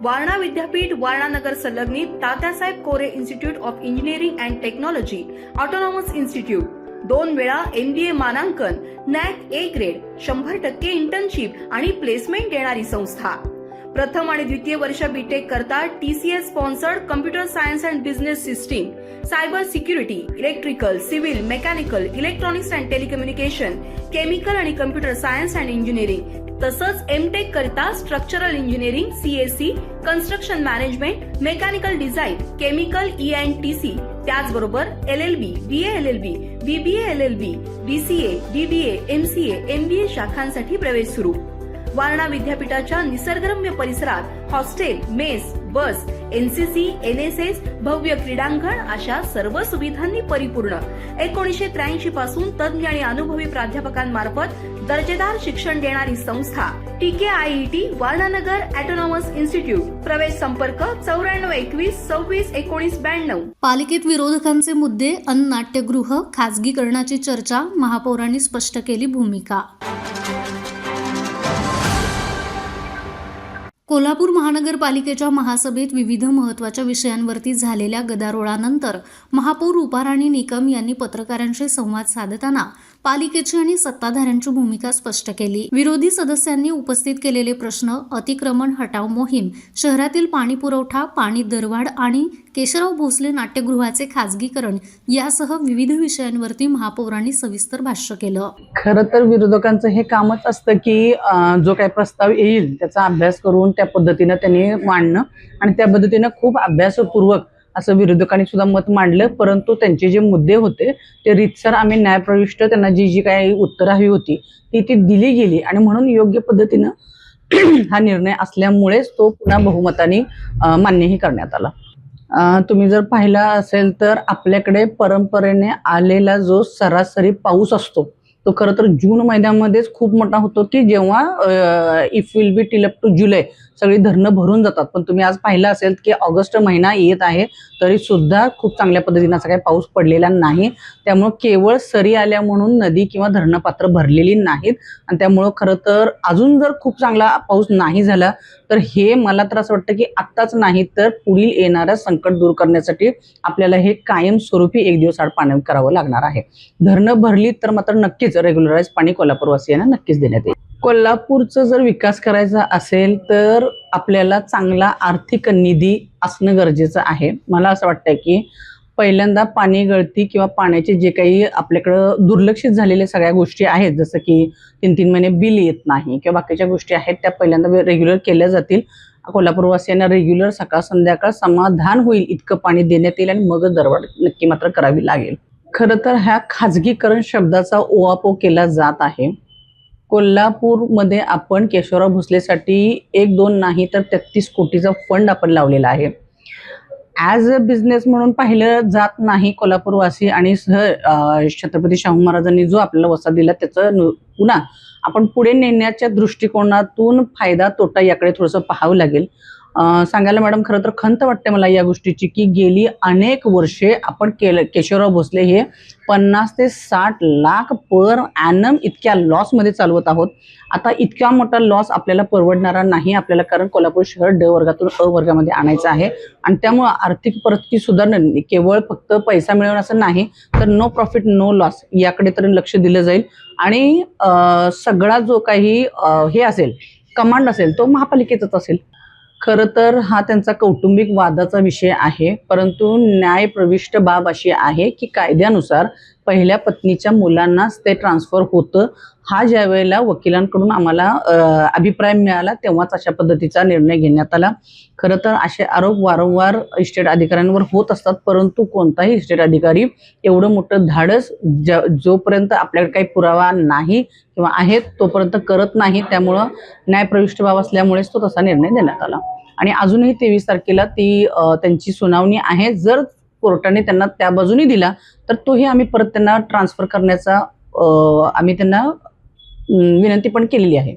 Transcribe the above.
वारणा विद्यापीठ वारणा नगर संलग्नित Tatyasaheb Kore institute of engineering and technology autonomous institute, 2 वेळा MBA मानांकन, NAC A ग्रेड, 100% इंटर्नशिप आणि प्लेसमेंट देणारी संस्था। प्रथम आणि द्वितीय वर्ष बीटेक करता TCS sponsored computer science and business system, cyber security, electrical, civil, mechanical, electronics and telecommunication, chemical आणि कम्प्युटर सायन्स अँड इंजिनिअरिंग, तसंच MTech करता structural engineering, CSE, construction management, mechanical design, chemical ENTC, त्याचबरोबर LLB, BA LLB, BBA LLB, BCA, BBA, MCA, MBA शाखांसाठी प्रवेश सुरू। वारणा विद्यापीठाच्या निसर्गरम्य परिसरात hostel, mess, बस, NCC, NSS, भव्य क्रीडांगण अशा सर्व सुविधांनी परिपूर्ण 1983 पासून तज्ञ आणि अनुभवी प्राध्यापकांमार्फत दर्जेदार शिक्षण देणारी संस्था TKIET वारणानगर ऑटोनॉमस इन्स्टिट्यूट। प्रवेश संपर्क 94 21 26 19 92। पालिकेत विरोधकांचे मुद्दे, अन्न नाट्यगृह खासगीकरणाची चर्चा, महापौरांनी स्पष्ट केली भूमिका। कोल्हापूर महानगरपालिकेच्या महासभेत विविध महत्त्वाच्या विषयांवरती झालेल्या गदारोळानंतर महापौर रूपाराणी निकम यांनी पत्रकारांशी संवाद साधताना पालिकेची आणि सत्ताधाऱ्यांची भूमिका स्पष्ट केली। विरोधी सदस्यांनी उपस्थित केलेले प्रश्न, अतिक्रमण हटाव मोहीम, शहरातील पाणी पुरवठा, पाणी दरवाढ आणि केशवराव भोसले नाट्यगृहाचे खासगीकरण यासह विविध विषयांवरती महापौरांनी सविस्तर भाष्य केलं। खरं तर विरोधकांचं हे कामच असतं की जो काही प्रस्ताव येईल त्याचा अभ्यास करून त्या पद्धतीने त्यांनी मांडणं आणि त्या पद्धतीने खूप अभ्यासपूर्वक असं विरोधकांनी सुद्धा मत मांडलं। परंतु त्यांचे जे मुद्दे होते ते रीतसर आम्ही न्यायप्रविष्ट त्यांना जी काही उत्तरं हवी होती ती दिली गेली आणि म्हणून योग्य पद्धतीनं हा निर्णय असल्यामुळेच तो पुन्हा बहुमताने मान्यही करण्यात आला। तुम्ही जर पाहिला असेल तर आपल्याकडे परंपरेने आलेला जो सरासरी पाऊस असतो तो खरं तर जून महिन्यामध्येच खूप मोठा होतो की जेव्हा if will be till up to July सगळी धरणं भरून जातात। पण तुम्ही आज पाहिलं असेल की ऑगस्ट महिना येत आहे तरी सुद्धा खूप चांगल्या पद्धतीने असा काही पाऊस पडलेला नाही। त्यामुळे केवळ सरी आल्या म्हणून नदी किंवा धरणं पात्र भरलेली नाहीत आणि त्यामुळे खरं तर अजून जर खूप चांगला पाऊस नाही झाला तर हे मला तर असं वाटतं की आत्ताच नाही तर पुढील येणाऱ्या संकट दूर करण्यासाठी आपल्याला हे कायमस्वरूपी एक दिवस आड पाणी करावं लागणार आहे। धरणं भरली तर मात्र नक्कीच रेग्युलराइज पाणी कोल्हापूरवासियांना नक्कीच देण्यात येईल। कोल्हापूरचा जर विकास करायचा असेल तर आपल्याला चांगला आर्थिक निधी असणं गरजेचं आहे। मला असं वाटतं की पहिल्यांदा पाणी गळती किंवा पाण्याचे जे काही आपल्याकडं दुर्लक्षित झालेल्या सगळ्या गोष्टी आहेत जसं की 3-3 महिने बिल येत नाही किंवा बाकीच्या गोष्टी आहेत त्या पहिल्यांदा रेग्युलर केल्या जातील। कोल्हापूरवासियांना रेग्युलर सकाळ संध्याकाळ समाधान होईल इतकं पाणी देण्यात येईल आणि मग दरवाढ नक्की मात्र करावी लागेल। खरं तर ह्या खाजगीकरण शब्दाचा ओवापोह केला जात आहे। कोल्हापूरमध्ये आपण केशवराव भोसलेसाठी 1-2 नाही तर 33 कोटीचा फंड आपण लावलेला आहे। ॲज अ बिझनेस म्हणून पाहिलं जात नाही कोल्हापूरवासी आणि छत्रपती शाहू महाराजांनी जो आपल्याला वसा दिला त्याचं पुन्हा आपण पुढे नेण्याच्या दृष्टिकोनातून फायदा तोटा याकडे थोडंसं पाहावं लागेल। सांगायला मॅडम खरं तर खंत वाटते मला या गोष्टीची की गेली अनेक वर्षे आपण केशवराव भोसले हे 50 ते 60 लाख पर ॲनम इतक्या लॉसमध्ये चालवत आहोत। आता इतका मोठा लॉस आपल्याला परवडणारा नाही आपल्याला, कारण कोल्हापूर शहर ड वर्गातून अ वर्गामध्ये आणायचं आहे आणि त्यामुळे आर्थिक परिस्थिती सुधारणं केवळ फक्त पैसा मिळवणं असं नाही तर नो प्रॉफिट नो लॉस याकडे तर लक्ष दिलं जाईल आणि सगळा जो काही हे असेल कमांड असेल तो महापालिकेचाच असेल। खरं तर हा त्यांचा कौटुंबिक वादाचा विषय आहे, परंतु न्यायप्रविष्ट बाब अशी आहे की कायद्यानुसार पहिल्या पत्नीच्या मुलांनाच ते ट्रान्सफर होतं। हा ज्या वेळेला वकिलांकडून आम्हाला अभिप्राय मिळाला तेव्हाच अशा पद्धतीचा निर्णय घेण्यात आला। खरं तर असे आरोप वारंवार इस्टेट अधिकाऱ्यांवर होत असतात, परंतु कोणताही इस्टेट अधिकारी एवढं मोठं धाडस जोपर्यंत आपल्याकडे काही पुरावा नाही किंवा आहेत तोपर्यंत करत नाही। त्यामुळं न्यायप्रविष्ट बाब असल्यामुळेच तो तसा निर्णय देण्यात आला आणि अजूनही 23 तारखेला ती त्यांची सुनावणी आहे। जर कोर्टाने त्यांना त्या बाजूने दिला तर तोही आम्ही परत त्यांना ट्रान्सफर करण्याचा आम्ही त्यांना विनंती पण केलेली आहे।